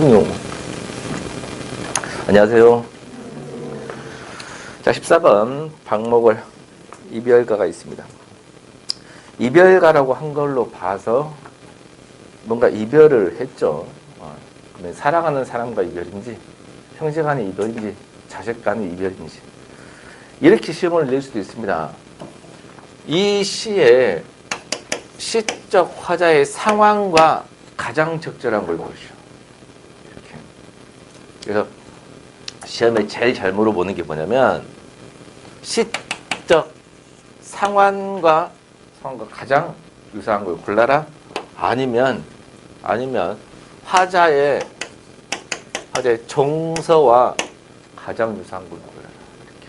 성룡. 안녕하세요. 자, 14번 방목을 이별가가 있습니다. 이별가라고 한 걸로 봐서 뭔가 이별을 했죠. 그러면 사랑하는 사람과 이별인지, 형제 간의 이별인지, 자식 간의 이별인지, 이렇게 시험을 낼 수도 있습니다. 이 시의 시적 화자의 상황과 가장 적절한 걸 보시오. 이렇게. 그래서 시험에 제일 잘 물어보는 게 뭐냐면, 시적 상황과 가장 유사한 걸 골라라. 아니면 화자의 정서와 가장 유사한 걸 골라라. 이렇게.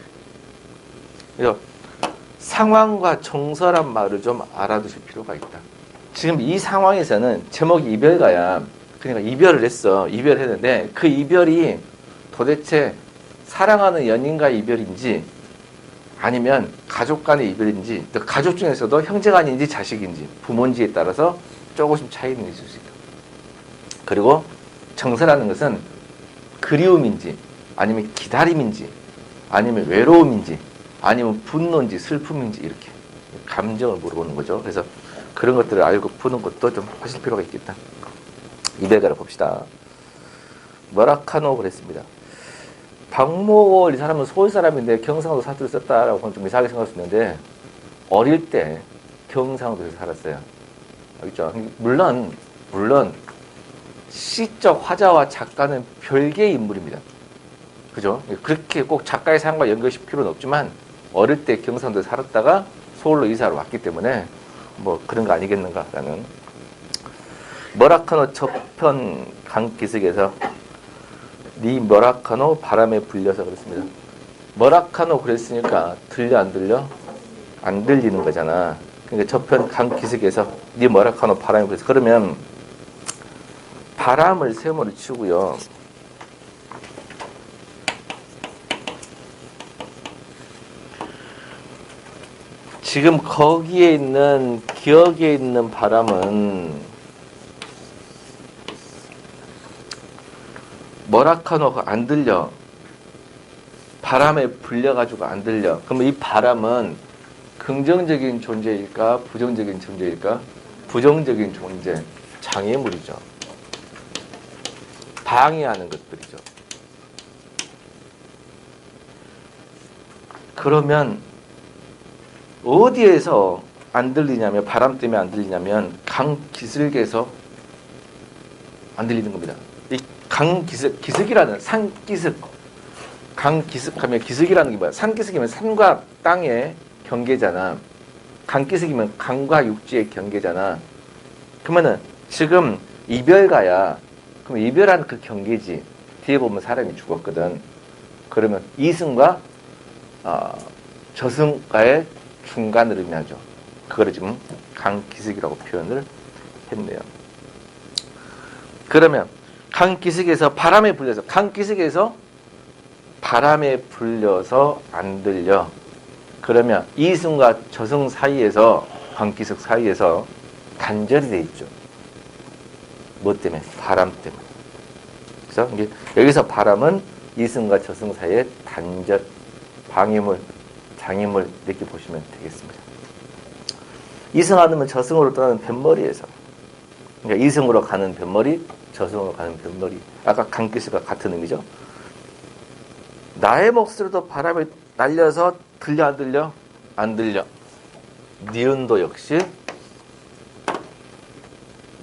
그래서 상황과 정서란 말을 좀 알아두실 필요가 있다. 지금 이 상황에서는 제목이 이별가야. 그러니까 이별을 했어. 이별했는데 그 이별이 도대체 사랑하는 연인과의 이별인지, 아니면 가족 간의 이별인지, 또 가족 중에서도 형제 간인지 자식인지 부모인지에 따라서 조금씩 차이는 있을 수 있다. 그리고 정서라는 것은 그리움인지, 아니면 기다림인지, 아니면 외로움인지, 아니면 분노인지 슬픔인지, 이렇게 감정을 물어보는 거죠. 그래서 그런 것들을 알고 푸는 것도 좀 하실 필요가 있겠다. 이별가를 봅시다. 뭐라카노 그랬습니다. 박목월 이 사람은 서울 사람인데 경상도 사투리 썼다라고 좀 이상하게 생각할 수 있는데, 어릴 때 경상도에서 살았어요. 알겠죠? 물론 시적 화자와 작가는 별개의 인물입니다. 그죠? 그렇게 꼭 작가의 삶과 연결시킬 필요는 없지만, 어릴 때 경상도에 살았다가 서울로 이사를 왔기 때문에 뭐 그런 거 아니겠는가라는. 뭐라카노 저편 강기슭에서 니 뭐라카노 바람에 불려서 그랬습니다. 뭐라카노 그랬으니까 들려 안 들려? 안 들리는 거잖아. 그러니까 저편 강기슭에서 니 뭐라카노 바람에 불려서, 그러면 바람을 세모로 치고요. 지금 거기에 있는 기억에 있는 바람은 뭐라카노가 안 들려. 바람에 불려가지고 안 들려. 그러면 이 바람은 긍정적인 존재일까? 부정적인 존재일까? 부정적인 존재, 장애물이죠. 방해하는 것들이죠. 그러면 어디에서 안 들리냐면, 바람 때문에 안 들리냐면 강기슭에서 안 들리는 겁니다. 이 기슭이라는 산기슭, 강기슭하면 기슭이라는 게 뭐야? 산기슭이면 산과 땅의 경계잖아. 강기슭이면 강과 육지의 경계잖아. 그러면은 지금 이별가야. 그럼 이별하는 그 경계지. 뒤에 보면 사람이 죽었거든. 그러면 이승과 저승과의 중간을 의미하죠. 그거를 지금 강기슭이라고 표현을 했네요. 그러면 강기슭에서 바람에 불려서, 강기슭에서 바람에 불려서 안 들려. 그러면 이승과 저승 사이에서, 강기슭 사이에서 단절이 돼 있죠. 뭐 때문에? 바람 때문에. 그래서 이게 여기서 바람은 이승과 저승 사이의 단절, 방해물, 장애물, 이렇게 보시면 되겠습니다. 이승 아니면 저승으로 떠나는 뱃머리에서, 그러니까 이승으로 가는 뱃머리, 저승으로 가는 뱃머리. 아까 강기슭과 같은 의미죠. 나의 목소리도 바람에 날려서 들려 안 들려? 안 들려. 니은도 역시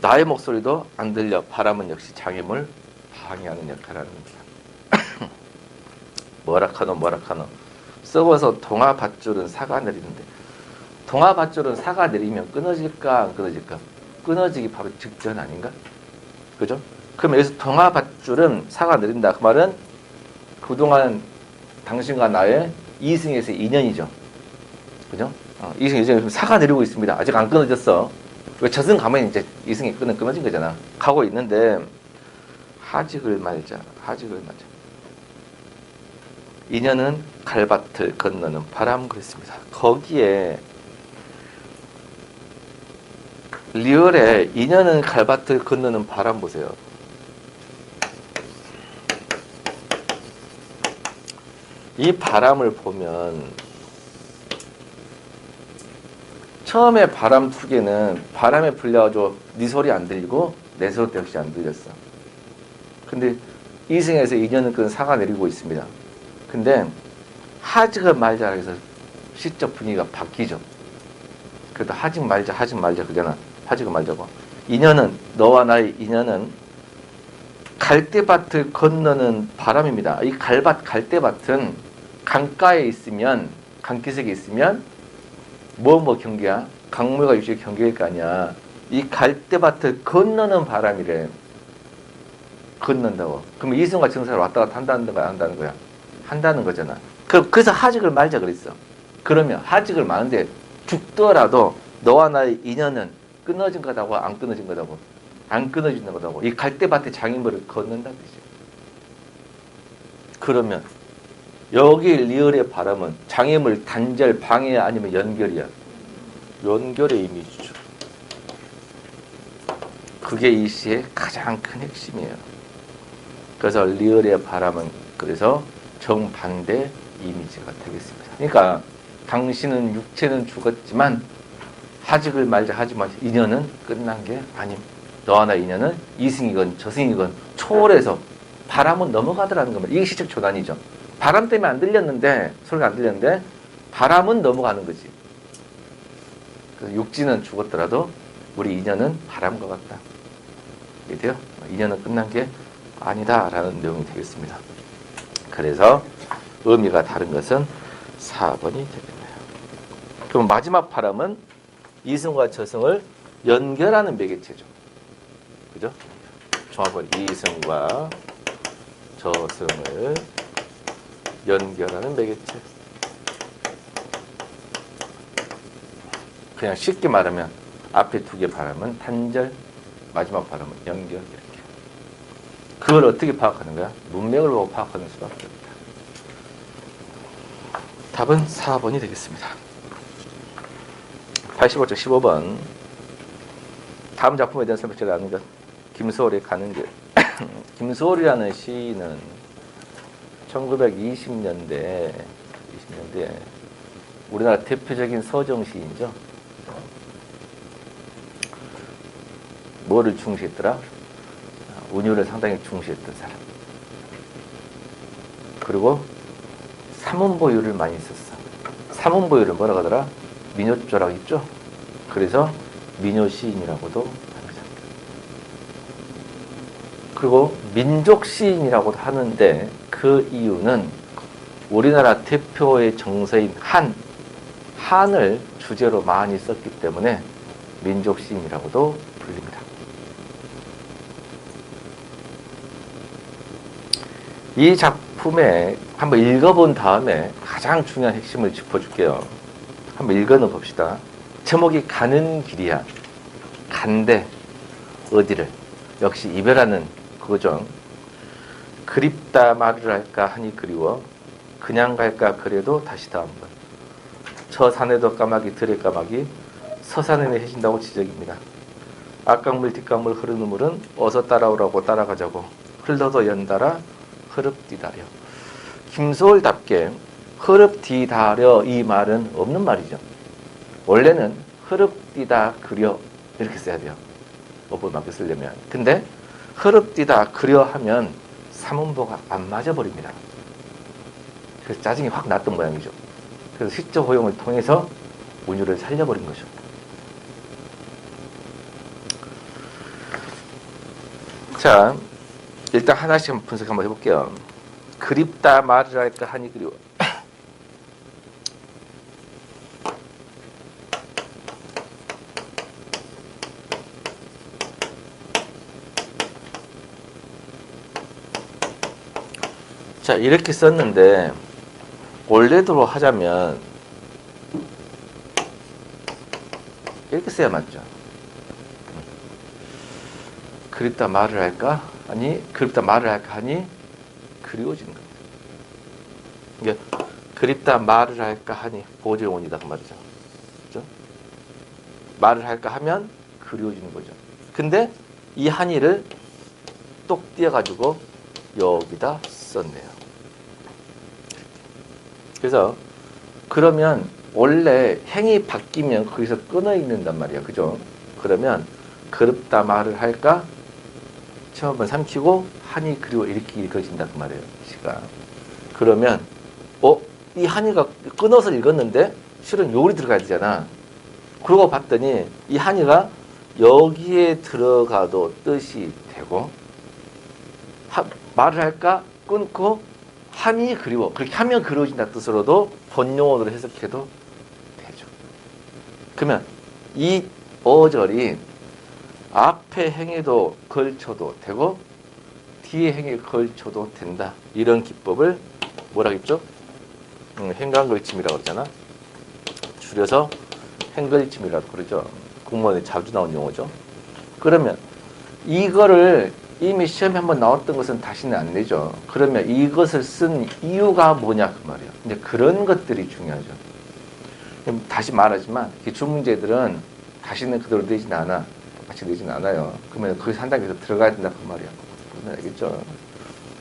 나의 목소리도 안 들려. 바람은 역시 장애물, 방해하는 역할을 하는 겁니다. 뭐라카노. 썩어서 동화밧줄은 사가 내리는데, 동화밧줄은 사가 내리면 끊어질까 안 끊어질까? 끊어지기 바로 직전 아닌가? 그죠? 그럼 여기서 동화밧줄은 사가 내린다. 그 말은 그동안 당신과 나의 이승에서의 인연이죠. 그죠? 이승이 이제 사가 내리고 있습니다. 아직 안 끊어졌어. 왜 저승 가면 이제 이승의 끈은 끊어진 거잖아. 가고 있는데, 하직을 말자. 인연은 갈밭을 건너는 바람 그랬습니다. 거기에 리얼에 인연은 갈밭을 건너는 바람 보세요. 이 바람을 보면 처음에 바람 투기는 바람에 불려가지고 네 소리 안 들리고 내 소리도 역시 안 들렸어. 근데 이승에서 2년은 끈 사가 내리고 있습니다. 근데 하직을 말자 해서 시적 분위기가 바뀌죠. 그래도 하직 말자 그잖아. 하직을 말자고. 인연은 너와 나의 인연은 갈대밭을 건너는 바람입니다. 이 갈대밭은 강가에 있으면 강기슭에 있으면 뭐 경계야? 강물과 유실 경계일 거 아니야. 이 갈대밭을 건너는 바람이래. 건넌다고. 그럼 이승과 정사를 왔다 갔다 한다는 거야, 안 한다는 거야? 한다는 거잖아. 그래서 하직을 말자 그랬어. 그러면 하직을 마는데 죽더라도 너와 나의 인연은 끊어진 거다고 안 끊어진 거다고? 안 끊어진 거다고. 이 갈대밭의 장인물을 걷는다는 뜻이야. 그러면 여기 리얼의 바람은 장애물 단절 방해야 아니면 연결이야? 연결의 이미지죠. 그게 이 시의 가장 큰 핵심이에요. 그래서 리얼의 바람은 그래서 정반대 이미지가 되겠습니다. 그러니까 당신은 육체는 죽었지만 하직을 말자 하지만 인연은 끝난 게 아님. 너와 나 인연은 이승이건 저승이건 초월해서 바람은 넘어가더라는 겁니다. 이게 시적 조단이죠. 바람 때문에 안 들렸는데 소리가 안 들렸는데 바람은 넘어가는 거지. 그래서 육지는 죽었더라도 우리 인연은 바람과 같다. 이해돼요? 인연은 끝난 게 아니다라는 내용이 되겠습니다. 그래서 의미가 다른 것은 4번이 되겠네요. 그럼 마지막 바람은 이승과 저승을 연결하는 매개체죠. 그죠? 종합은 이승과 저승을 연결하는 매개체. 그냥 쉽게 말하면 앞에 두 개 바람은 단절, 마지막 바람은 연결 이렇게. 그걸 어떻게 파악하는 거야? 문맥을 보고 파악하는 수밖에 없다. 답은 4번이 되겠습니다. 85쪽 15번. 다음 작품에 대한 설명을 하는 것. 김소월의 가는 길. 김소월이라는 시인은 1920년대에 우리나라 대표적인 서정 시인이죠. 뭐를 중시했더라? 운율을 상당히 중시했던 사람. 그리고 삼원보유를 많이 썼어. 삼원보유를 뭐라고 하더라? 민요조락 있죠? 그래서 민요시인이라고도 합니다. 그리고 민족시인이라고도 하는데 그 이유는 우리나라 대표의 정서인 한을 주제로 많이 썼기 때문에 민족시인이라고도 불립니다. 이 작품에 한번 읽어본 다음에 가장 중요한 핵심을 짚어줄게요. 한번 읽어는 봅시다. 제목이 가는 길이야. 간대 어디를? 역시 이별하는 그거죠. 그립다 말을 할까 하니 그리워 그냥 갈까 그래도 다시 다 한번 저 산에도 까마귀 들에 까마귀 서산에 해진다고 지적입니다. 앞강물 뒷강물 흐르는 물은 어서 따라오라고 따라가자고 흘러도 연달아 흐릅디다려. 김소월답게 흐릅디다려 이 말은 없는 말이죠. 원래는 흐릅디다 그려 이렇게 써야 돼요. 어법을 맞게 쓰려면. 근데 흐릅디다 그려 하면 삼음보가 안 맞아버립니다. 그래서 짜증이 확 났던 모양이죠. 그래서 시적 호용을 통해서 운율을 살려버린 거죠. 자, 일단 하나씩 한번 분석 한번 해볼게요. 그립다 말을 할까 하니 그리워. 자, 이렇게 썼는데 원래대로 하자면 이렇게 써야 맞죠. 그립다 말을 할까? 아니 그립다 말을 할까 하니 그리워지는 겁니다. 이게 그립다 말을 할까 하니 보제원이다 그 말이죠. 그렇죠? 말을 할까 하면 그리워지는 거죠. 근데 이 한이를 똑 띄어가지고 여기다 썼네요. 그래서 그러면 원래 행이 바뀌면 거기서 끊어 있는단 말이야. 그죠? 그러면 그립다 말을 할까? 처음은 삼키고 한이 그리워 이렇게 읽어진다 그 말이에요. 시가. 그러면 이 한이가 끊어서 읽었는데 실은 요리 들어가야 되잖아. 그러고 봤더니 이 한이가 여기에 들어가도 뜻이 되고 말을 할까? 끊고 한이 그리워. 그렇게 하면 그리워진다 뜻으로도 본용어로 해석해도 되죠. 그러면 이 어절이 앞에 행에도 걸쳐도 되고 뒤에 행에 걸쳐도 된다. 이런 기법을 뭐라 했죠? 행간걸침이라고 그러잖아. 줄여서 행걸침이라고 그러죠. 공무원에 자주 나온 용어죠. 그러면 이거를 이미 시험에 한번 나왔던 것은 다시는 안 내죠. 그러면 이것을 쓴 이유가 뭐냐 그 말이에요. 이제 그런 것들이 중요하죠. 다시 말하지만 주문제들은 다시는 그대로 내지는 않아. 똑같이 내지는 않아요. 그러면 거기서 한 단계 더 들어가야 된다 그 말이야. 그러면 알겠죠?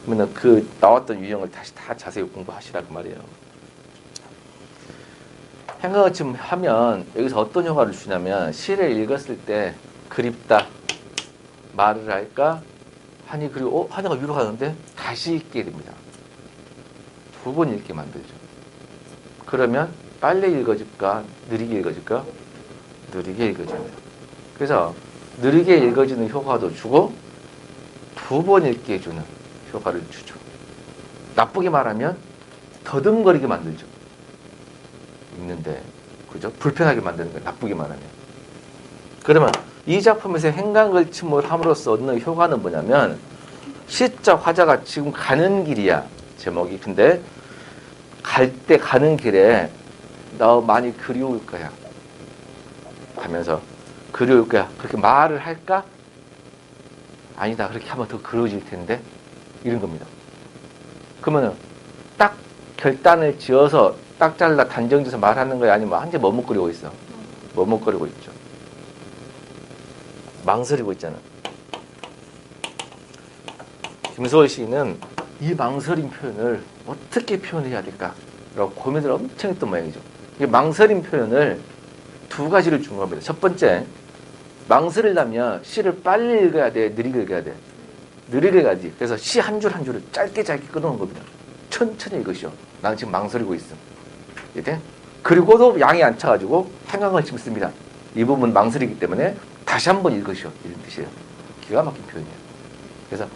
그러면 그 나왔던 유형을 다시 다 자세히 공부하시라 그 말이에요. 행간걸침 하면 여기서 어떤 효과를 주냐면 시를 읽었을 때 그립다 말을 할까 한이 그리고 한이가 위로 가는데 다시 읽게 됩니다. 두 번 읽게 만들죠. 그러면 빨리 읽어질까 느리게 읽어질까 느리게 읽어집니다. 그래서 느리게 읽어지는 효과도 주고 두 번 읽게 해주는 효과를 주죠. 나쁘게 말하면 더듬거리게 만들죠. 읽는데 그죠? 불편하게 만드는 거예요. 나쁘게 말하면. 그러면 이 작품에서 행간걸침을 함으로써 얻는 효과는 뭐냐면 시자 화자가 지금 가는 길이야. 제목이. 근데 갈 때 가는 길에 너 많이 그리울 거야. 하면서 그리울 거야. 그렇게 말을 할까? 아니다. 그렇게 하면 더 그리워질 텐데. 이런 겁니다. 그러면은 딱 결단을 지어서 딱 잘라 단정지어서 말하는 거야? 아니면 한제 머뭇거리고 있어? 머뭇거리고 있죠. 망설이고 있잖아. 김소월 시인은 이 망설임 표현을 어떻게 표현해야 될까? 라고 고민을 엄청 했던 모양이죠. 이 망설임 표현을 두 가지를 준 겁니다. 첫 번째, 망설이려면 시를 빨리 읽어야 돼? 느리게 읽어야 돼? 느리게 가지. 그래서 시 한 줄 한 줄을 짧게 끊어놓은 겁니다. 천천히 읽으시오. 나는 지금 망설이고 있어. 이제 그리고도 양이 안 차가지고 행간걸침 씁니다. 이 부분 망설이기 때문에 다시 한번 읽으시오. 이런 뜻이에요. 기가 막힌 표현이에요. 그래서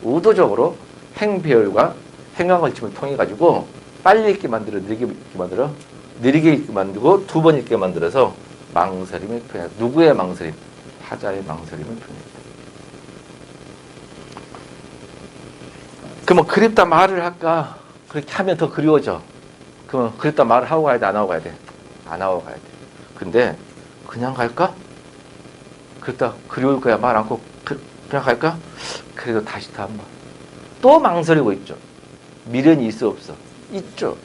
의도적으로 행배열과 행간걸침을 통해 가지고 빨리 읽게 만들어 느리게 읽게 만들어 느리게 읽게 만들고 두 번 읽게 만들어서 망설임을 표현해요. 누구의 망설임? 타자의 망설임을 표현해요. 그러면 그립다 말을 할까? 그렇게 하면 더 그리워져. 그러면 그립다 말을 하고 가야 돼? 안 하고 가야 돼? 안 하고 가야 돼. 근데 그냥 갈까? 그립다 그리울 거야. 말 않고 그냥 갈까? 그래도 다시 또 한번. 또 망설이고 있죠. 미련이 있어 없어? 있죠.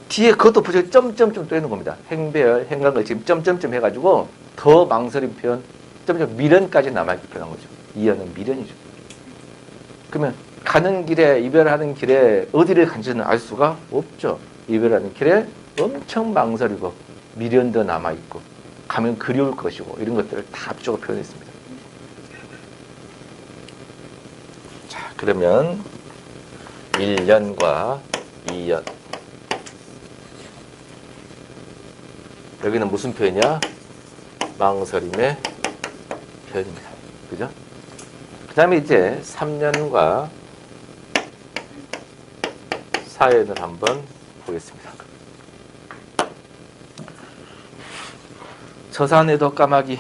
뒤에 그것도 부족해 점점점 또 해놓은 겁니다. 행배열, 행간걸침 점점점 해가지고 더 망설임 표현, 점점 미련까지 남아있게 표현한 거죠. 이어는 미련이죠. 그러면 가는 길에 이별하는 길에 어디를 간지는 알 수가 없죠. 이별하는 길에 엄청 망설이고 미련도 남아있고 가면 그리울 것이고 이런 것들을 다 합적으로 표현했습니다. 자, 그러면 1년과 2년 여기는 무슨 표현이야? 망설임의 표현입니다. 그죠? 그 다음에 이제 3년과 4년을 한번 보겠습니다. 서산에도 까마귀,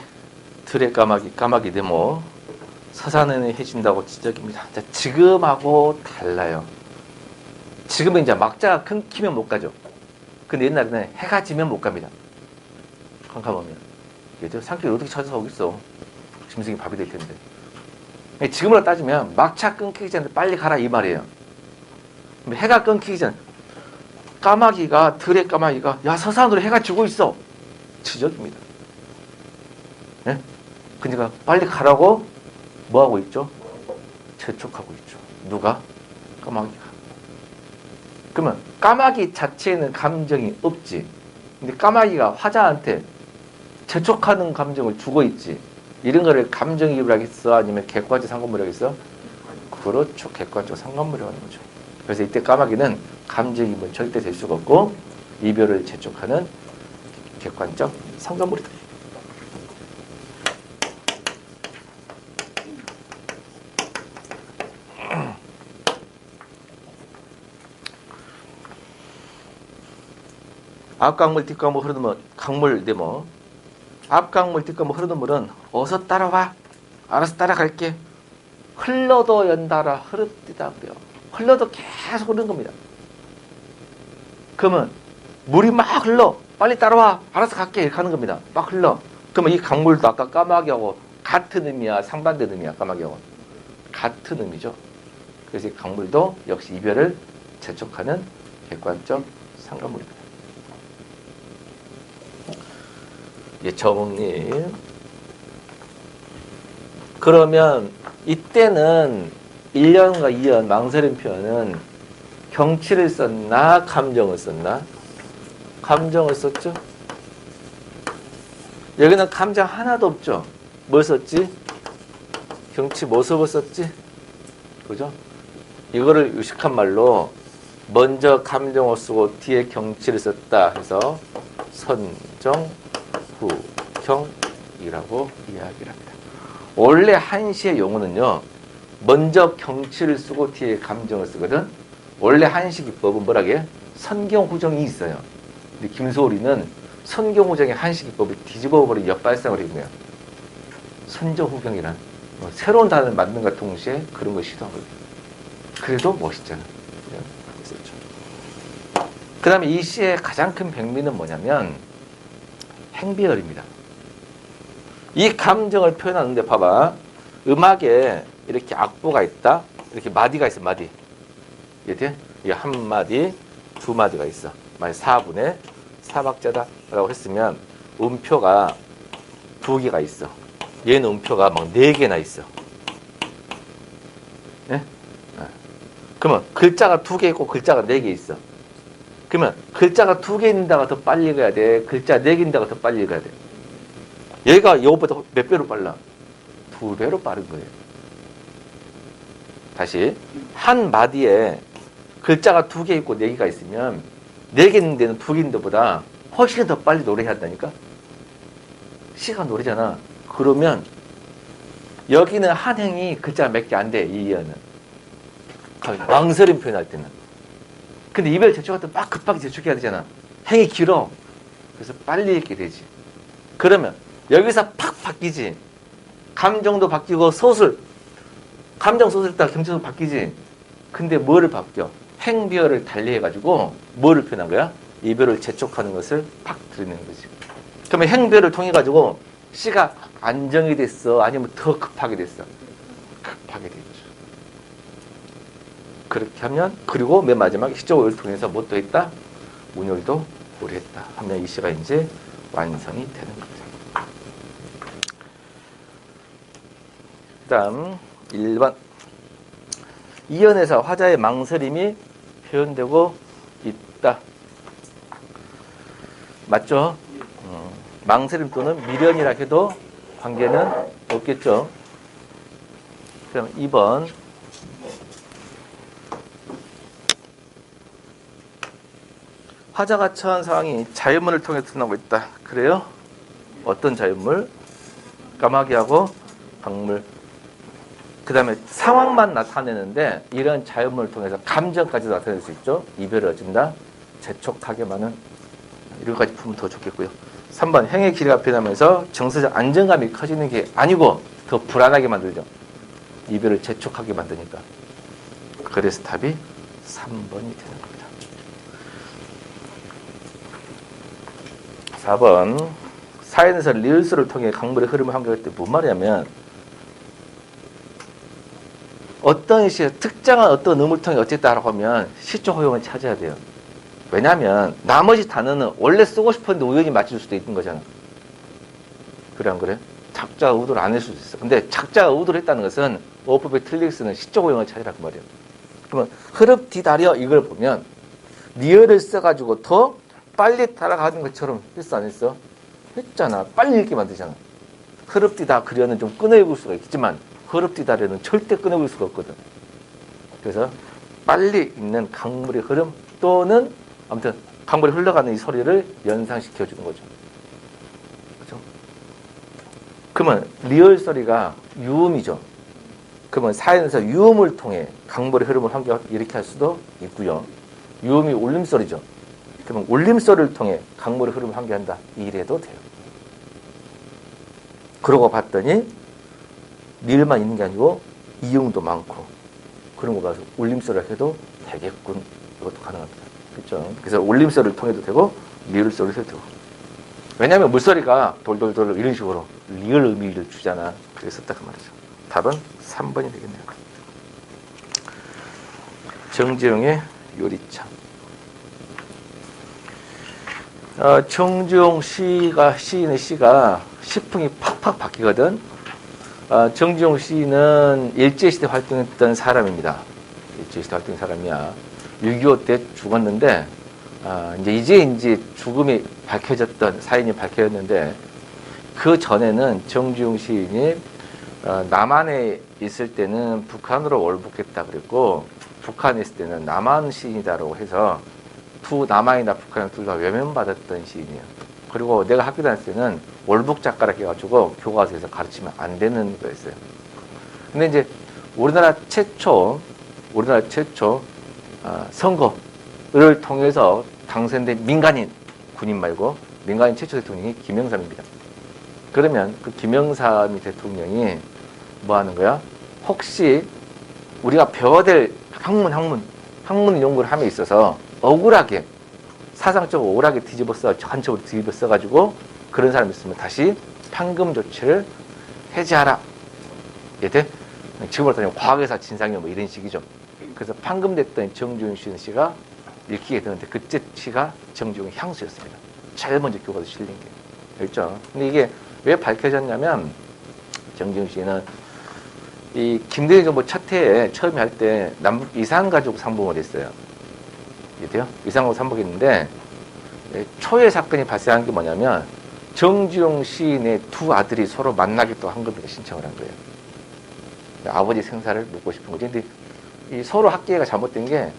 들에 까마귀, 까마귀 데모, 서산에는 해진다고 지적입니다. 자, 지금하고 달라요. 지금은 이제 막자가 끊기면 못 가죠. 근데 옛날에는 해가 지면 못 갑니다. 캄캄하면. 그죠? 산길 어떻게 찾아서 오겠어. 짐승이 밥이 될 텐데. 지금으로 따지면 막차 끊기기 전에 빨리 가라 이 말이에요. 해가 끊기기 전 까마귀가 들의 까마귀가 야 서산으로 해가 지고 있어. 지적입니다. 네? 그러니까 빨리 가라고 뭐하고 있죠? 재촉하고 있죠. 누가? 까마귀가. 그러면 까마귀 자체에는 감정이 없지. 근데 까마귀가 화자한테 재촉하는 감정을 주고 있지. 이런 거를 감정이입을 하겠어? 아니면 객관적 상관물이 하겠어? 그렇죠. 객관적 상관물이 하는 거죠. 그래서 이때 까마귀는 감정이입은 절대 될 수가 없고 이별을 재촉하는 객관적 상관물이다. 앞강물 뒷강물 흐르는 물 강물 네모 앞강물 뒷강물 흐르는 물은 어서 따라와 알아서 따라갈게 흘러도 연달아 흐릅디다 그래요. 흘러도 계속 흐르는 겁니다. 그러면 물이 막 흘러 빨리 따라와 알아서 갈게 이렇게 하는 겁니다. 막 흘러. 그러면 이 강물도 아까 까마귀하고 같은 의미야 상반된 의미야. 까마귀하고 같은 의미죠. 그래서 이 강물도 역시 이별을 재촉하는 객관적 상관물입니다. 예, 정리. 그러면 이때는 1년과 2년 망설임 표현은 경치를 썼나 감정을 썼나? 감정을 썼죠. 여기는 감정 하나도 없죠. 뭘 썼지? 경치 모습을 썼지. 그죠? 이거를 유식한 말로 먼저 감정을 쓰고 뒤에 경치를 썼다 해서 선정 후경이라고 이야기를 합니다. 원래 한시의 용어는요. 먼저 경치를 쓰고 뒤에 감정을 쓰거든. 원래 한시 기법은 뭐라게? 선경후정이 있어요. 근데 김소리는 선경후정의 한시 기법을 뒤집어버린 역발상을 한 거예요. 선정후경이란 새로운 단어를 만든 것과 동시에 그런 걸 시도한 거예요. 그래도 멋있잖아. 그 다음에 이 시의 가장 큰 백미는 뭐냐면 행비열입니다. 이 감정을 표현하는데 봐봐. 음악에 이렇게 악보가 있다. 이렇게 마디가 있어. 마디. 이게 한 마디, 두 마디가 있어. 만약 4분의 4박자다 라고 했으면 음표가 2개가 있어. 얘는 음표가 막 4개나 있어. 네? 그러면 글자가 2개 있고 글자가 4개 있어. 그러면 글자가 2개 있는다가 더 빨리 읽어야 돼? 글자 4개 있는다가 더 빨리 읽어야 돼? 여기가 이것보다 몇 배로 빨라? 2배로 빠른 거예요. 다시 한 마디에 글자가 2개 있고 4개가 있으면 4개 있는 데는 2개 있는 데보다 훨씬 더 빨리 노래해야 한다니까? 시가 노래잖아. 그러면 여기는 한 행이 글자가 몇 개 안 돼. 이 이어는 망설임 표현할 때는. 근데 이별 재촉할 때 막 급하게 재촉해야 되잖아. 행이 길어. 그래서 빨리 읽게 되지. 그러면 여기서 팍 바뀌지. 감정도 바뀌고 소술. 감정 소설 따라 경치도 바뀌지. 근데 뭐를 바뀌어? 행비어를 달리해가지고 뭐를 표현한 거야? 이별을 재촉하는 것을 팍 드러내는 거지. 그러면 행비어를 통해가지고 시가 안정이 됐어? 아니면 더 급하게 됐어? 급하게 된 거죠. 그렇게 하면, 그리고 맨 마지막에 시조를 통해서 뭐 또 했다? 운율도 고려했다 하면 이 시가 이제 완성이 되는 거죠. 그 다음 1번. 이연에서 화자의 망설임이 표현되고 있다. 맞죠? 망설임 또는 미련이라 해도 관계는 없겠죠. 그럼 2번. 화자가 처한 상황이 자연문을 통해 드러나고 있다. 그래요? 어떤 자연물? 까마귀하고 강물. 그 다음에 상황만 나타내는데 이런 자연물을 통해서 감정까지 나타낼 수 있죠. 이별을 어쩐다. 재촉하게만은. 이런까지 풀면 더 좋겠고요. 3번. 행의 길이가 변하면서 정서적 안정감이 커지는 게 아니고 더 불안하게 만들죠. 이별을 재촉하게 만드니까. 그래서 답이 3번이 되는 겁니다. 4번. 사연에서 리을수를 통해 강물의 흐름을 함께할 때 뭔 말이냐면 어떤 시에 특정한 어떤 음을 통해 어쨌다라고 하면 시적 허용을 찾아야 돼요. 왜냐하면 나머지 단어는 원래 쓰고 싶었는데 우연히 맞출 수도 있는 거잖아. 그래 안 그래? 작자가 의도를 안 할 수도 있어. 근데 작자가 의도를 했다는 것은 어법에 틀리게 쓰는 시적 허용을 찾으라고 말이에요. 그러면 흐릅 디다려 이걸 보면 리을을 써가지고 더 빨리 따라가는 것처럼 했어 안 했어? 했잖아. 빨리 읽게 만들잖아. 흐릅디다 그려는 좀 끊어읽을 수가 있지만 흐릅디다려는 절대 끊어읽을 수가 없거든. 그래서 빨리 읽는 강물의 흐름 또는 아무튼 강물이 흘러가는 이 소리를 연상시켜 주는 거죠. 그렇죠? 그러면 리을 소리가 유음이죠. 그러면 사연에서 유음을 통해 강물의 흐름을 이렇게 할 수도 있고요. 유음이 울림소리죠. 그러면 울림소리를 통해 강물의 흐름을 환기한다. 이래도 돼요. 그러고 봤더니 리을만 있는 게 아니고 이응도 많고 그런 거 봐서 울림소리를 해도 되겠군. 이것도 가능합니다. 그렇죠? 그래서 울림소리를 통해도 되고 리을 소리를 해도 되고. 왜냐하면 물소리가 돌돌돌 이런 식으로 리을 의미를 주잖아. 그래서 딱 그 말이죠. 답은 3번이 되겠네요. 정지용의 요리차. 정지용 시인의 시가 시풍이 팍팍 바뀌거든. 정지용 시인은 일제시대 활동했던 사람입니다. 일제시대 활동한 사람이야. 6.25 때 죽었는데, 이제 죽음이 밝혀졌던, 사인이 밝혀졌는데, 그 전에는 정지용 시인이 남한에 있을 때는 북한으로 월북했다 그랬고, 북한에 있을 때는 남한 시인이다라고 해서 남한이나 북한을 둘 다 외면받았던 시인이에요. 그리고 내가 학교 다닐 때는 월북 작가라 해가지고 교과서에서 가르치면 안 되는 거였어요. 근데 이제 우리나라 최초 선거를 통해서 당선된 민간인, 군인 말고 민간인 최초 대통령이 김영삼입니다. 그러면 그 김영삼 대통령이 뭐 하는 거야? 혹시 우리가 배워야 될 학문 연구를 함에 있어서 억울하게, 사상적으로 억울하게 한쪽으로 뒤집어 써가지고 그런 사람이 있으면 다시 판금 조치를 해제하라. 이해돼? 지금으로 따지면 과거에서 진상이요 뭐 이런 식이죠. 그래서 판금됐던 정지용 씨가 읽히게 되는데 그때 시가 정지용의 향수였습니다. 제일 먼저 교과서 실린 게. 그렇죠? 근데 이게 왜 밝혀졌냐면 정지용 씨는 이 김대중 정부 첫 해에 처음에 할 때 남북 이산가족 상봉을 했어요. 이해돼요? 이산가족 상봉했는데 초에 사건이 발생한 게 뭐냐면 정지용 시인의 두 아들이 서로 만나겠다고 한 겁니다. 신청을 한 거예요. 아버지 생사를 묻고 싶은 거지. 근데 이 서로 학계가 잘못된 게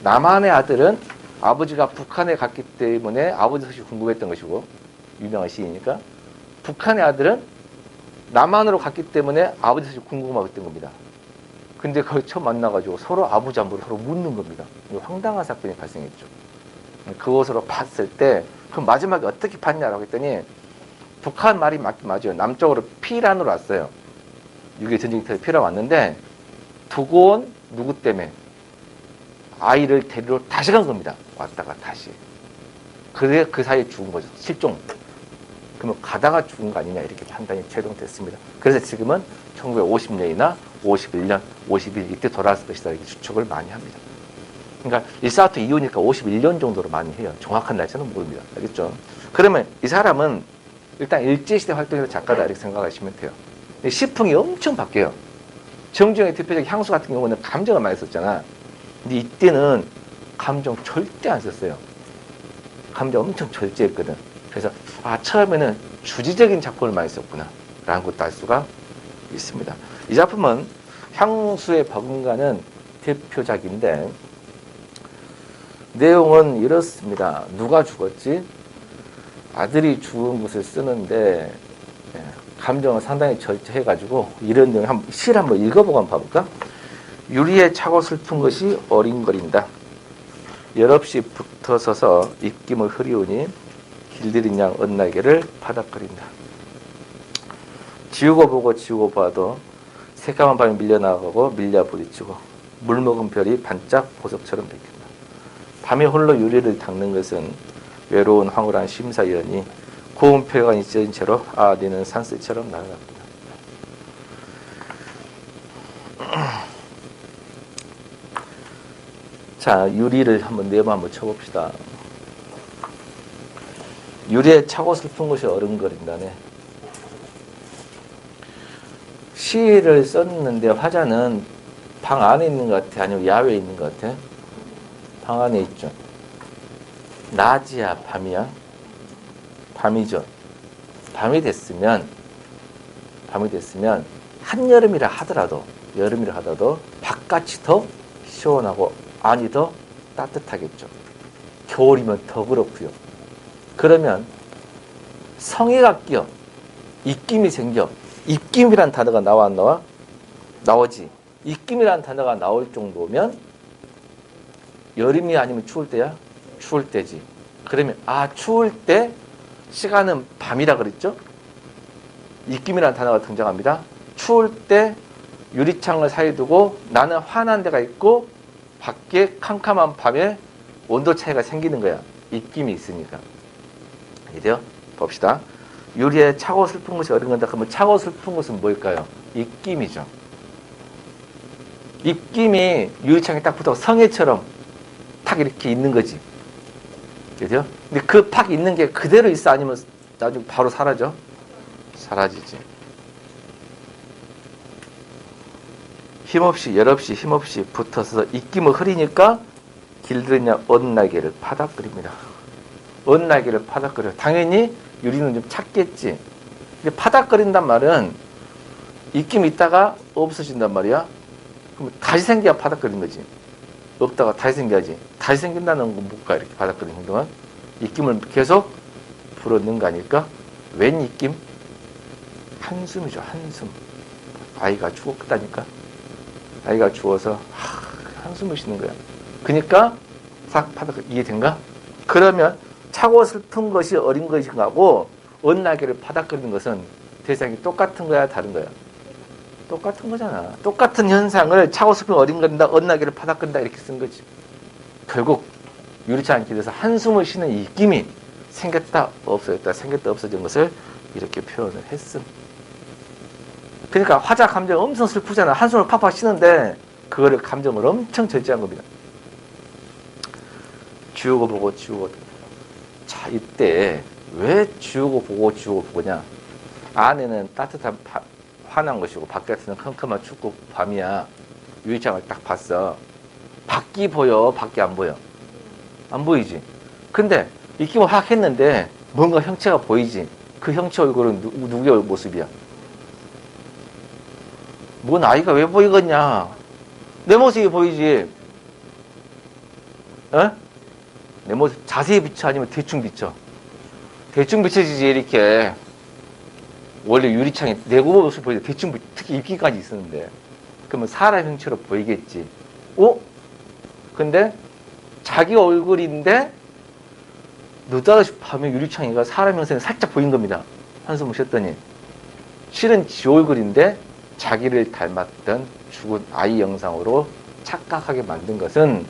남한의 아들은 아버지가 북한에 갔기 때문에 아버지 소식이 궁금했던 것이고 유명한 시인이니까 북한의 아들은 남한으로 갔기 때문에 아버지 소식이 궁금했던 겁니다. 근데 거기 처음 만나가지고 서로 아부장부를 서로 묻는 겁니다. 황당한 사건이 발생했죠. 그것으로 봤을 때 그럼 마지막에 어떻게 봤냐라고 했더니 북한 말이 맞긴 맞아요. 남쪽으로 피란으로 왔어요. 6.25 전쟁 때 피란 왔는데 두고 온 누구 때문에 아이를 데리러 다시 간 겁니다. 왔다가 다시. 그래 그 사이에 죽은 거죠. 실종. 그러면 가다가 죽은 거 아니냐 이렇게 판단이 최종됐습니다. 그래서 지금은 1950년이나 51년, 51 이때 돌아왔을 것이다 이렇게 추측을 많이 합니다. 그러니까 일사후퇴 이후니까 51년 정도로 많이 해요. 정확한 날짜는 모릅니다. 알겠죠? 그러면 이 사람은 일단 일제시대 활동에서 작가다 이렇게 생각하시면 돼요. 시풍이 엄청 바뀌어요. 정지용의 대표적인 향수 같은 경우는 감정을 많이 썼잖아. 근데 이때는 감정 절대 안 썼어요. 감정 엄청 절제했거든. 그래서 처음에는 주지적인 작품을 많이 썼구나 라는 것도 알 수가 있습니다. 이 작품은 향수의 버금가는 대표작인데 내용은 이렇습니다. 누가 죽었지? 아들이 죽은 것을 쓰는데 감정을 상당히 절제해가지고 이런 내용 시 한번 읽어보고 한번 봐볼까? 유리에 차고 슬픈 것이 어린거린다. 여럿이 붙어서서 입김을 흐리우니 길들인 양 엇날개를 파닥거린다. 지우고 보고 지우고 봐도 새까만 밤이 밀려나가고 밀려 부딪히고 물먹은 별이 반짝 보석처럼 밝힌다. 밤에 홀로 유리를 닦는 것은 외로운 황홀한 심사위원이 고운 표현이 찢어진 채로 니는 산새처럼 날아갔구나. 자, 유리를 한번 네번 한번 쳐봅시다. 유리에 차고 슬픈 것이 어른거린다네. 시를 썼는데 화자는 방 안에 있는 것 같아? 아니면 야외에 있는 것 같아? 방 안에 있죠. 낮이야, 밤이야? 밤이죠. 밤이 됐으면 한여름이라 하더라도 바깥이 더 시원하고 안이 더 따뜻하겠죠. 겨울이면 더 그렇고요. 그러면 성애가 끼어 입김이 생겨. 입김이란 단어가 나와 안 나와? 나오지. 입김이란 단어가 나올 정도면 여름이 아니면 추울 때야? 추울 때지. 그러면 추울 때 시간은 밤이라 그랬죠? 입김이라는 단어가 등장합니다. 추울 때 유리창을 사이에 두고 나는 환한 데가 있고 밖에 캄캄한 밤에 온도 차이가 생기는 거야. 입김이 있으니까. 이래요? 봅시다. 유리에 차고 슬픈 것이 어른간다. 그러면 차고 슬픈 것은 뭘까요? 입김이죠. 입김이 유리창에 딱 붙어 성에처럼 탁 이렇게 있는 거지. 그죠? 근데 그 팍 있는 게 그대로 있어? 아니면 나중에 바로 사라져? 사라지지. 힘없이, 열없이, 힘없이 붙어서 입김을 흐리니까 길들이냐 언날개를 파닥거립니다. 언날개를 파닥거려. 당연히 유리는 좀 찼겠지. 근데 파닥거린단 말은 입김이 있다가 없어진단 말이야. 그럼 다시 생겨야 파닥거리는 거지. 없다가 다시 생겨야지. 다시 생긴다는 건 뭘까? 이렇게 바닥거리는 행동은 입김을 계속 불어넣는 거 아닐까? 웬 입김? 한숨이죠. 한숨. 아이가 죽었다니까. 아이가 죽어서 한숨을 쉬는 거야. 그러니까 싹 바닥 이해된가? 그러면 차고 슬픈 것이 어린 것인가고 언날개를 바닥거리는 것은 대상이 똑같은 거야, 다른 거야? 똑같은 거잖아. 똑같은 현상을 차고 슬픈 어린 거린다, 언날개를 바닥거린다 이렇게 쓴 거지. 결국 유리창 길에서 한숨을 쉬는 이 입김이 생겼다 없어졌다 생겼다 없어진 것을 이렇게 표현을 했음. 그러니까 화자 감정 엄청 슬프잖아. 한숨을 팍팍 쉬는데 그거를 감정을 엄청 절제한 겁니다. 지우고 보고 지우고. 자, 이때 왜 지우고 보고냐? 안에는 따뜻한 환한 것이고 바깥에는 컴컴한 춥고 밤이야. 유리창을 딱 봤어. 밖이 보여? 밖이 안 보여? 안 보이지? 근데 입김을 확 했는데 뭔가 형체가 보이지? 그 형체 얼굴은 누구의 모습이야? 뭔 아이가 왜 보이겠냐? 내 모습이 보이지? 어? 내 모습 자세히 비춰 아니면 대충 비춰? 대충 비춰지지 이렇게. 원래 유리창에 내 모습이 보이지 대충 비춰. 특히 입김까지 있었는데 그러면 사람 형체로 보이겠지. 근데 자기 얼굴인데 느닷없이 밤에 유리창이가 사람 형상이 살짝 보인 겁니다. 한숨을 쉬었더니 실은 지 얼굴인데 자기를 닮았던 죽은 아이 영상으로 착각하게 만든 것은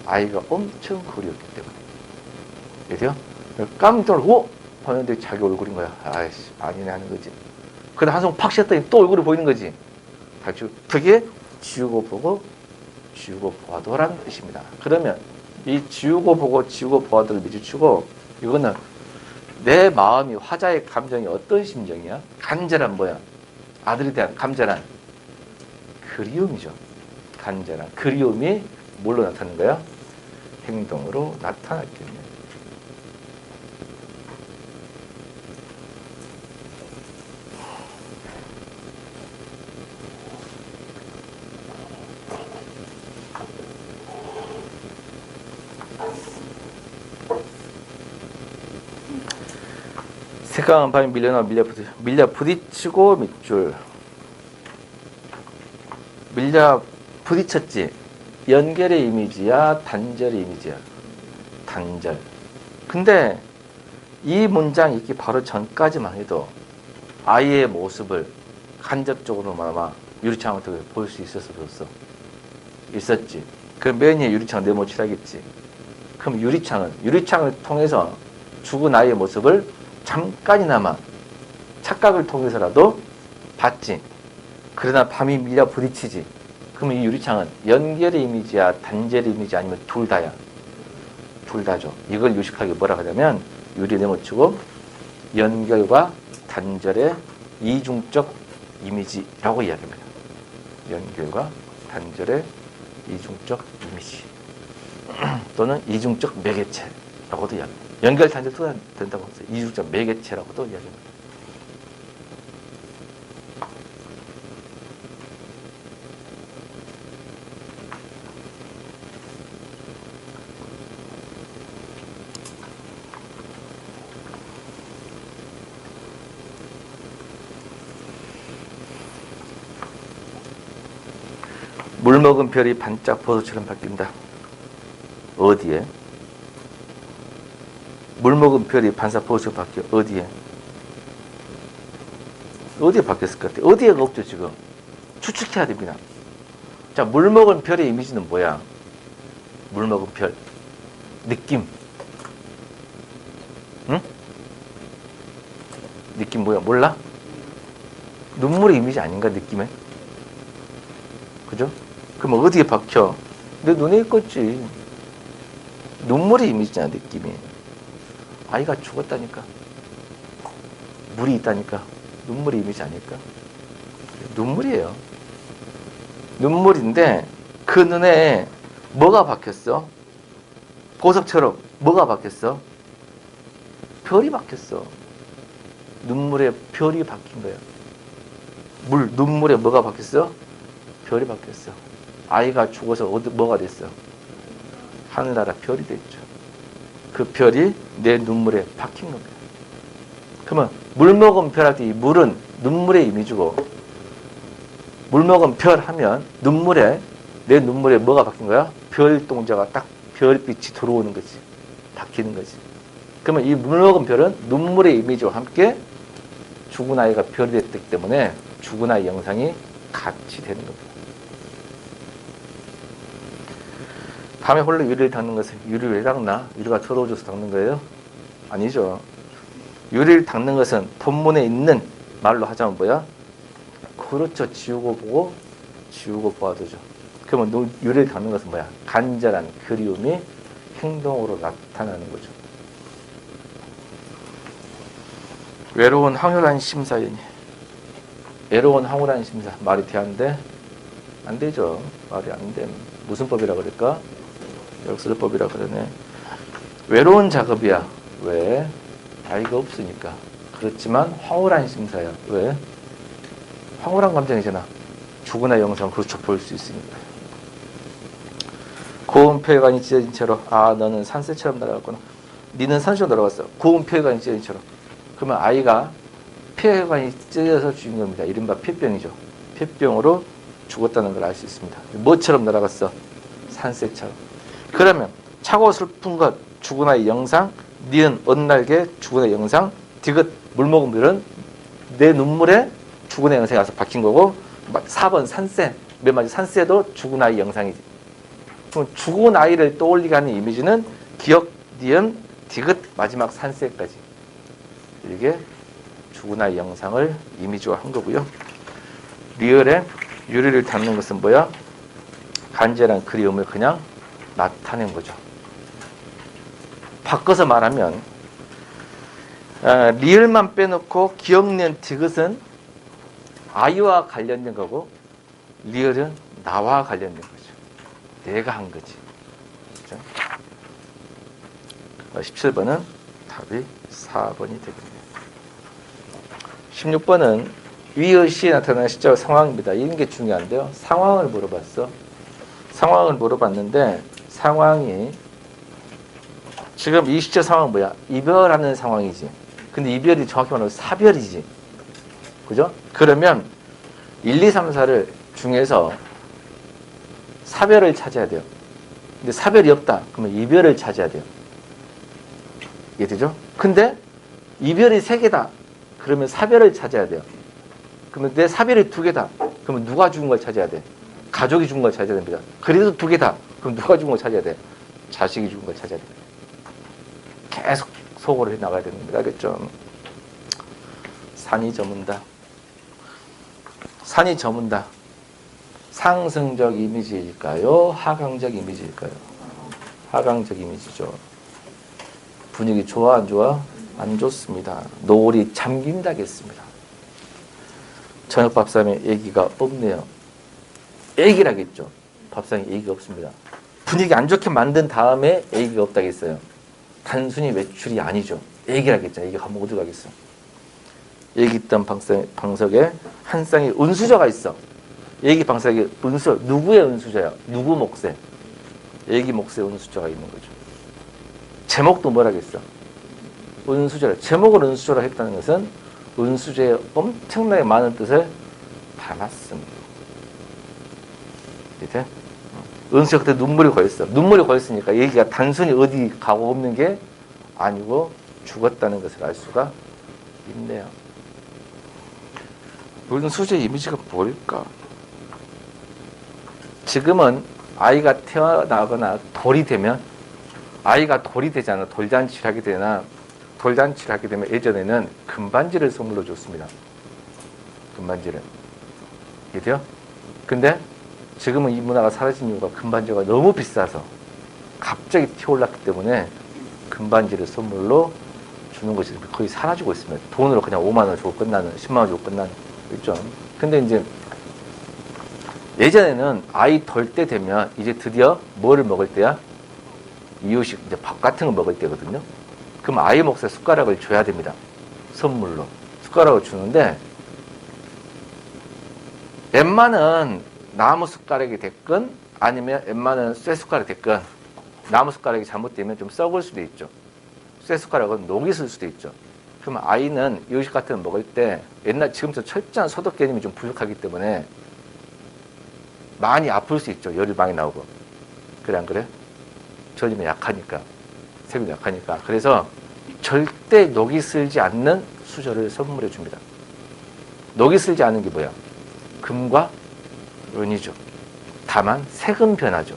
아이가 엄청 그리웠기 때문에. 그래요? 깜짝 놀고 봤는데 자기 얼굴인 거야. 아이씨, 아니네 하는 거지. 그러다 한숨 팍 쉬었더니 또 얼굴이 보이는 거지. 그게 지우고 보고 지우고 보아도라는 뜻입니다. 그러면 이 지우고 보고 지우고 보아도를 미주치고 이거는 내 마음이 화자의 감정이 어떤 심정이야? 간절한 뭐야? 아들에 대한 간절한 그리움이죠. 간절한 그리움이 뭘로 나타나는 거야? 행동으로 나타났기 때문에. 새까만 밤이 밀려나 밀려 부딪히고 밑줄. 밀려 부딪혔지. 연결의 이미지야, 단절의 이미지야. 단절. 근데 이 문장 읽기 바로 전까지만 해도 아이의 모습을 간접적으로나마 유리창을 통해 볼 수 있었어, 없었어? 있었지. 그럼 매니의 유리창 네모칠하겠지. 그럼 유리창을 통해서 죽은 아이의 모습을 잠깐이나마 착각을 통해서라도 봤지. 그러나 밤이 밀려 부딪히지. 그러면 이 유리창은 연결의 이미지야, 단절의 이미지 아니면 둘 다야? 둘 다죠. 이걸 유식하게 뭐라 하냐면 유리 네모치고 연결과 단절의 이중적 이미지라고 이야기합니다. 연결과 단절의 이중적 이미지 또는 이중적 매개체 라고도 이야기합니다. 연결단절도 된다고 해서 이중적 매개체라고도 이야기합니다. 물 먹은 별이 반짝 보석처럼 바뀐다. 어디에? 물 먹은 별이 반짝 보석처럼 바뀌어. 어디에? 어디에 바뀌었을 것 같아? 어디에가 없죠, 지금? 추측해야 됩니다. 자, 물 먹은 별의 이미지는 뭐야? 물 먹은 별. 느낌. 응? 느낌 뭐야? 몰라? 눈물의 이미지 아닌가, 느낌에? 그죠? 그럼 어디에 박혀? 내 눈에 있겠지. 눈물의 이미지잖아, 느낌이. 아이가 죽었다니까. 물이 있다니까. 눈물의 이미지 아닐까? 눈물이에요. 눈물인데 그 눈에 뭐가 박혔어? 보석처럼 뭐가 박혔어? 별이 박혔어. 눈물에 별이 박힌 거야. 눈물에 뭐가 박혔어? 별이 박혔어. 아이가 죽어서 뭐가 됐어? 하늘나라 별이 됐죠. 그 별이 내 눈물에 박힌 겁니다. 그러면 물 먹은 별할 때 이 물은 눈물의 이미지고, 물 먹은 별 하면 내 눈물에 뭐가 박힌 거야? 별 동자가 딱 별빛이 들어오는 거지. 박히는 거지. 그러면 이 물 먹은 별은 눈물의 이미지와 함께 죽은 아이가 별이 됐기 때문에 죽은 아이 영상이 같이 되는 겁니다. 밤에 홀로 유리를 닦는 것은 유리를 왜 닦나? 유리가 더러워져서 닦는 거예요? 아니죠. 유리를 닦는 것은 본문에 있는 말로 하자면 뭐야? 그렇죠. 지우고 보고 지우고 보아도죠. 그러면 유리를 닦는 것은 뭐야? 간절한 그리움이 행동으로 나타나는 거죠. 외로운 황홀한 심사위원이. 외로운 황홀한 심사. 말이 돼, 안 돼? 안 되죠. 말이 안 돼. 무슨 법이라 그럴까? 역설법이라 그러네. 외로운 작업이야. 왜? 아이가 없으니까. 그렇지만 황홀한 심사야. 왜? 황홀한 감정이잖아. 죽은 아이 영상 그렇죠. 볼 수 있으니까. 고운 폐관이 찢어진 채로, 아, 너는 산새처럼 날아갔구나. 니는 산처럼 날아갔어. 고운 폐관이 찢어진 채로. 그러면 아이가 폐관이 찢어져서 죽인 겁니다. 이른바 폐병이죠. 폐병으로 죽었다는 걸 알 수 있습니다. 뭐처럼 날아갔어? 산새처럼. 그러면 차고 슬픈 것 죽은 아이 영상, 니은 언날개 죽은 아이 영상, 디귿 물 먹은 물은 내 눈물에 죽은 아이 영상이 와서 박힌 거고, 4번 산새, 맨 마지막 산새도 죽은 아이 영상이지. 그럼 죽은 아이를 떠올리게 하는 이미지는 기억, 니은, 디귿, 마지막 산새까지. 이게 죽은 아이 영상을 이미지화 한 거고요. 리을에 유리를 닦는 것은 뭐야? 간절한 그리움을 그냥 나타낸 거죠. 바꿔서 말하면 리을만 빼놓고 기억, 니은, 디귿은 아이와 관련된 거고, 리을은 나와 관련된 거죠. 내가 한 거지. 그렇죠? 17번은 답이 4번이 되겠네요. 16번은 위의 시에 나타나는 시적 상황입니다. 이런 게 중요한데요. 상황을 물어봤어. 상황을 물어봤는데 상황이 지금 이 시적 상황은 뭐야? 이별하는 상황이지. 근데 이별이 정확히 말하면 사별이지. 그죠? 그러면 1, 2, 3, 4를 중에서 사별을 찾아야 돼요. 근데 사별이 없다. 그러면 이별을 찾아야 돼요. 이해되죠? 근데 이별이 3개다. 그러면 사별을 찾아야 돼요. 그러면 내 사별이 2개다. 그러면 누가 죽은 걸 찾아야 돼? 가족이 죽은 걸 찾아야 됩니다. 그래도 2개다. 그럼 누가 죽은 걸 찾아야 돼? 자식이 죽은 걸 찾아야 됩니다. 계속 소고를 해 나가야 되는 겁니다. 알겠죠? 산이 저문다. 산이 저문다. 상승적 이미지일까요? 하강적 이미지일까요? 하강적 이미지죠. 분위기 좋아, 안 좋아? 안 좋습니다. 노을이 잠긴다겠습니다. 저녁 밥상에 얘기가 없네요. 얘기라겠죠. 밥상에 얘기가 없습니다. 분위기 안 좋게 만든 다음에 얘기가 없다겠어요. 단순히 외출이 아니죠. 얘기를 하겠죠. 얘기 가면 어디 가겠어. 얘기 있던 방석에 한 쌍의 은수저가 있어. 얘기 방석에 은수저. 누구의 은수저야? 누구 몫에? 얘기 몫에 은수저가 있는 거죠. 제목도 뭐라겠어? 은수저라. 제목을 은수저라 했다는 것은 은수저의 엄청나게 많은 뜻을 담았습니다. 이제 은수저 그때 눈물이 고였어. 눈물이 고였으니까 얘기가 단순히 어디 가고 없는 게 아니고 죽었다는 것을 알 수가 있네요. 은수저의 이미지가 뭘까? 지금은 아이가 태어나거나 돌이 되면 아이가 돌이 되잖아. 돌잔치를 하게 되나 돌잔치를 하게 되면 예전에는 금반지를 선물로 줬습니다. 금반지를. 이해돼요? 근데 지금은 이 문화가 사라진 이유가 금반지가 너무 비싸서 갑자기 튀어올랐기 때문에 금반지를 선물로 주는 것이 거의 사라지고 있습니다. 돈으로 그냥 5만 원 주고 끝나는, 10만 원 주고 끝나는 있죠. 근데 이제 예전에는 아이 돌 때 되면 이제 드디어 뭐를 먹을 때야? 이유식, 이제 밥 같은 거 먹을 때거든요. 그럼 아이 몫에 숟가락을 줘야 됩니다. 선물로. 숟가락을 주는데 웬만한 나무 숟가락이 됐건 아니면 웬만한 쇠 숟가락이 됐건 나무 숟가락이 잘못되면 좀 썩을 수도 있죠. 쇠 숟가락은 녹이 슬 수도 있죠. 그러면 아이는 이유식 같은 거 먹을 때 지금부터 철저한 소독 개념이 좀 부족하기 때문에 많이 아플 수 있죠. 열이 많이 나오고. 그래 안 그래? 전이면 약하니까. 세균이 약하니까. 그래서 절대 녹이 슬지 않는 수저를 선물해 줍니다. 녹이 슬지 않은 게 뭐야? 금과 은이죠. 다만 색은 변하죠.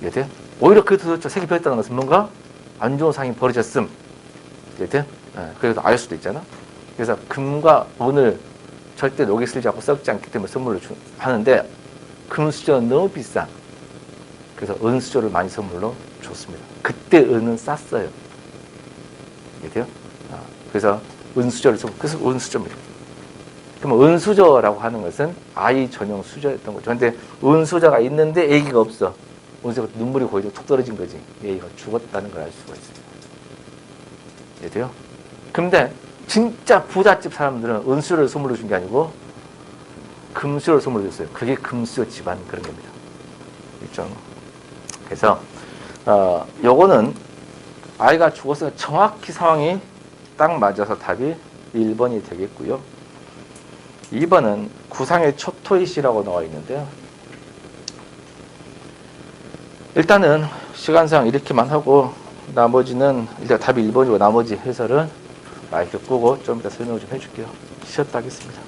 이해돼요? 오히려 그래도 색이 변했다는 것은 뭔가 안 좋은 상이 벌어졌음. 이해돼요? 그래도 알 수도 있잖아. 그래서 금과 은을 절대 녹이 슬지 않고 썩지 않기 때문에 선물로 하는데 금수저는 너무 비싸. 그래서 은수저를 많이 선물로 줬습니다. 그때 은은 쌌어요. 이해돼요? 그래서 은수저를 그래서 은수저입니다. 그럼 은수저라고 하는 것은 아이 전용 수저였던 거죠. 근데 은수저가 있는데 애기가 없어. 은수저가 눈물이 고이고 툭 떨어진 거지. 애기가 죽었다는 걸 알 수가 있어요. 이해돼요? 근데 진짜 부잣집 사람들은 은수저를 선물로 준 게 아니고 금수저를 선물로 줬어요. 그게 금수저 집안 그런 겁니다. 있죠? 그래서 요거는 아이가 죽었으니까 정확히 상황이 딱 맞아서 답이 1번이 되겠고요. 2번은 구상의 초토이시라고 나와 있는데요. 일단은 시간상 이렇게만 하고 나머지는 일단 답이 1번이고 나머지 해설은 마이크 끄고 좀 이따 설명을 좀 해줄게요. 쉬었다 하겠습니다.